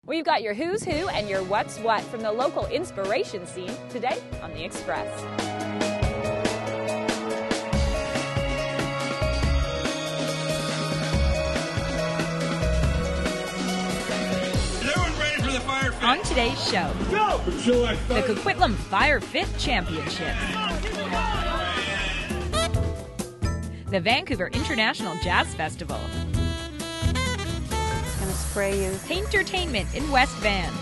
We've got your who's who and your what's what from the local inspiration scene today on The Express. On today's show, the Coquitlam Firefit Championships, the Vancouver International Jazz Festival, Gonna spray you. Paintertainment in West Van,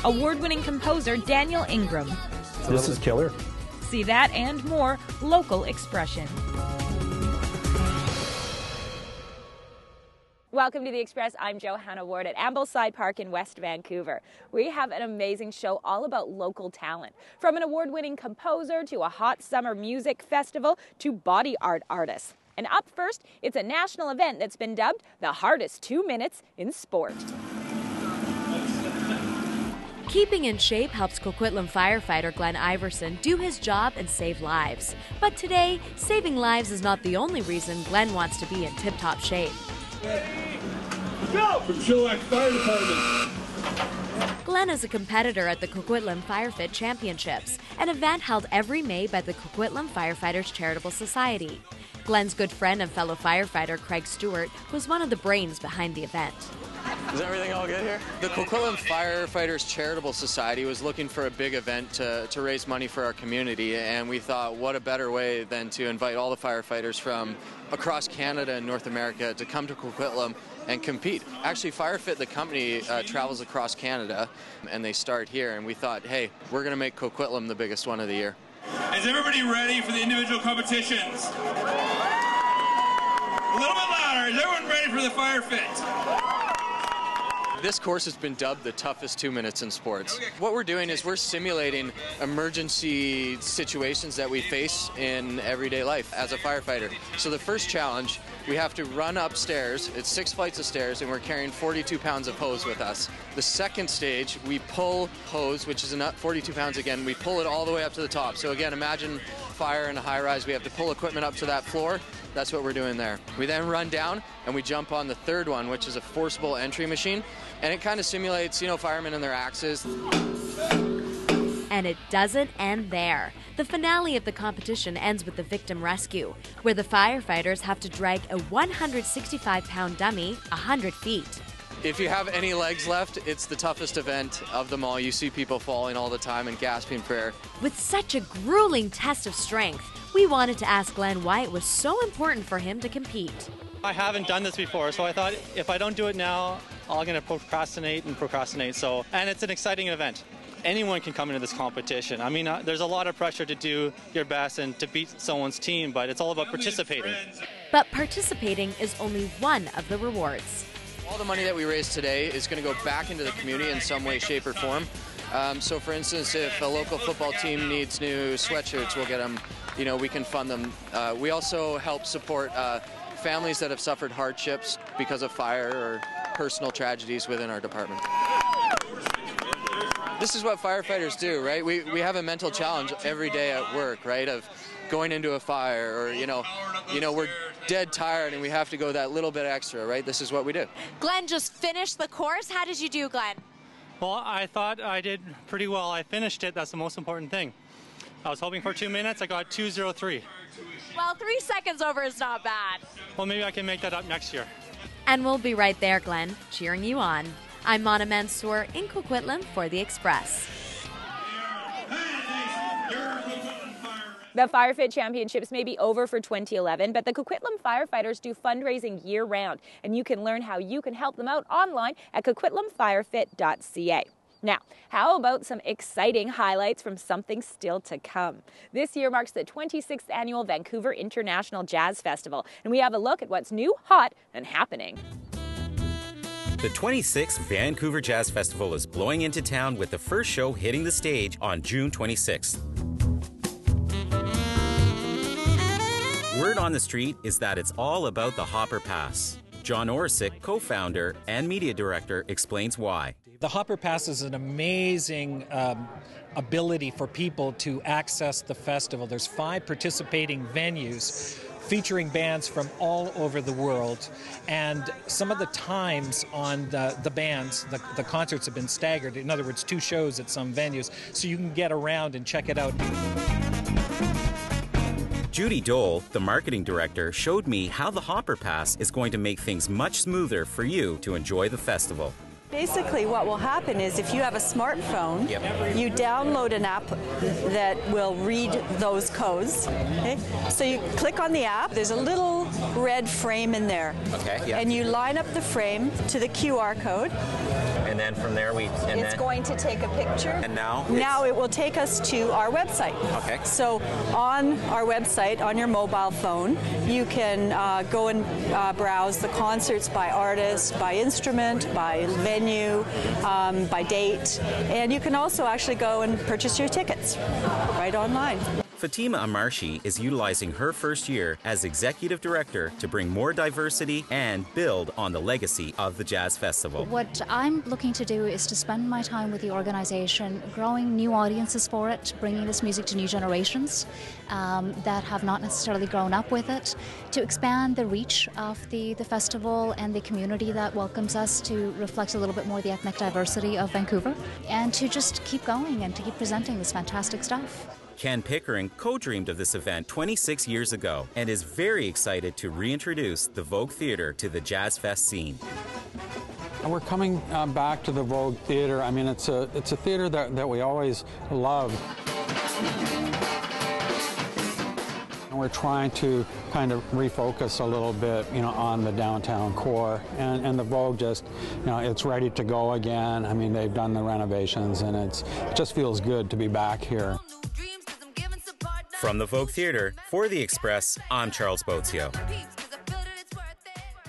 award-winning composer Daniel Ingram. This is killer. See that and more local expression. Welcome to The Express. I'm Johanna Ward at Ambleside Park in West Vancouver. We have an amazing show all about local talent. From an award-winning composer to a hot summer music festival to body art artists. And up first, it's a national event that's been dubbed the hardest 2 minutes in sport. Keeping in shape helps Coquitlam firefighter Glenn Iverson do his job and save lives. But today, saving lives is not the only reason Glenn wants to be in tip-top shape. Go! From Chilliwack Fire Department. Glenn is a competitor at the Coquitlam Firefit Championships, an event held every May by the Coquitlam Firefighters Charitable Society. Glenn's good friend and fellow firefighter Craig Stewart was one of the brains behind the event. Is everything all good here? The Coquitlam Firefighters Charitable Society was looking for a big event to raise money for our community, and we thought what a better way than to invite all the firefighters from across Canada and North America to come to Coquitlam and compete. Actually, Firefit, the company, travels across Canada, and they start here, and we thought, hey, we're going to make Coquitlam the biggest one of the year. Is everybody ready for the individual competitions? A little bit louder. Is everyone ready for the Firefit? This course has been dubbed the toughest 2 minutes in sports. What we're doing is we're simulating emergency situations that we face in everyday life as a firefighter. So the first challenge, we have to run upstairs. It's 6 flights of stairs, and we're carrying 42 pounds of hose with us. The second stage, we pull hose, which is 42 pounds again. We pull it all the way up to the top. So again, imagine fire in a high-rise. We have to pull equipment up to that floor. That's what we're doing there. We then run down and we jump on the third one, which is a forcible entry machine. And it kind of simulates, firemen and their axes. And it doesn't end there. The finale of the competition ends with the victim rescue, where the firefighters have to drag a 165-pound dummy 100 feet. If you have any legs left, it's the toughest event of them all. You see people falling all the time and gasping for air. With such a grueling test of strength, we wanted to ask Glenn why it was so important for him to compete. I haven't done this before, so I thought if I don't do it now, I'm going to procrastinate. And it's an exciting event. Anyone can come into this competition. I mean, there's a lot of pressure to do your best and to beat someone's team, but it's all about participating. But participating is only one of the rewards. All the money that we raise today is going to go back into the community in some way, shape, or form. So, for instance, if a local football team needs new sweatshirts, we'll get them. We can fund them. We also help support families that have suffered hardships because of fire or personal tragedies within our department. This is what firefighters do, right? We have a mental challenge every day at work, right? Of going into a fire, or we're dead tired and we have to go that little bit extra, right? This is what we do. Glenn just finished the course. How did you do, Glenn? Well, I thought I did pretty well. I finished it. That's the most important thing. I was hoping for 2 minutes. I got 2:03. Well, 3 seconds over is not bad. Well, maybe I can make that up next year. And we'll be right there, Glenn, cheering you on. I'm Mansour in Coquitlam for The Express. The Firefit Championships may be over for 2011, but the Coquitlam firefighters do fundraising year-round, and you can learn how you can help them out online at coquitlamfirefit.ca. Now, how about some exciting highlights from something still to come? This year marks the 26th annual Vancouver International Jazz Festival, and we have a look at what's new, hot, and happening. The 26th Vancouver Jazz Festival is blowing into town with the first show hitting the stage on June 26th. Word on the street is that it's all about the Hopper Pass. John Orsic, co-founder and media director, explains why. The Hopper Pass is an amazing ability for people to access the festival. There's 5 participating venues featuring bands from all over the world. And some of the times on the bands, the concerts have been staggered. In other words, 2 shows at some venues, so you can get around and check it out. Judy Dole, the marketing director, showed me how the Hopper Pass is going to make things much smoother for you to enjoy the festival. Basically, what will happen is if you have a smartphone, you download an app that will read those codes. Okay? So you click on the app, there's a little red frame in there. And you line up the frame to the QR code. And then from there it's going to take a picture. And now? Now it will take us to our website. Okay. So on our website, on your mobile phone, you can go and browse the concerts by artist, by instrument, by venue, by date, and you can also actually go and purchase your tickets right online. Fatima Amarshi is utilizing her first year as executive director to bring more diversity and build on the legacy of the Jazz Festival. What I'm looking to do is to spend my time with the organization, growing new audiences for it, bringing this music to new generations that have not necessarily grown up with it, to expand the reach of the festival and the community that welcomes us, to reflect a little bit more the ethnic diversity of Vancouver, and to just keep going and to keep presenting this fantastic stuff. Ken Pickering co-dreamed of this event 26 years ago and is very excited to reintroduce the Vogue Theatre to the Jazz Fest scene. We're coming back to the Vogue Theatre. I mean, it's a theatre that we always loved. And we're trying to kind of refocus a little bit, on the downtown core. And the Vogue just, it's ready to go again. I mean, they've done the renovations, and it just feels good to be back here. From the Vogue Theatre, for The Express, I'm Charles Botsio.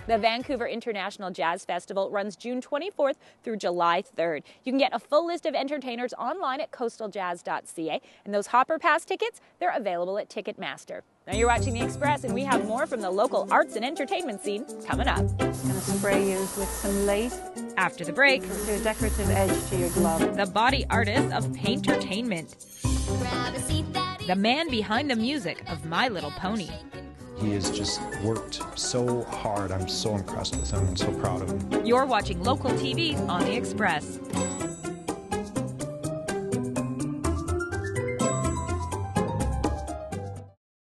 The Vancouver International Jazz Festival runs June 24th through July 3rd. You can get a full list of entertainers online at coastaljazz.ca, and those Hopper Pass tickets, they're available at Ticketmaster. Now you're watching The Express, and we have more from the local arts and entertainment scene coming up. I'm going to spray you with some lace. After the break, do a decorative edge to your glove. The body artist of Paintertainment. The man behind the music of My Little Pony. He has just worked so hard. I'm so impressed with him and so proud of him. You're watching local TV on The Express.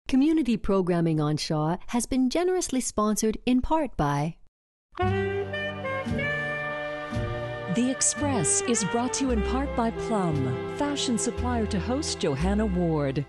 Community programming on Shaw has been generously sponsored in part by... The Express is brought to you in part by Plum, fashion supplier to host Johanna Ward.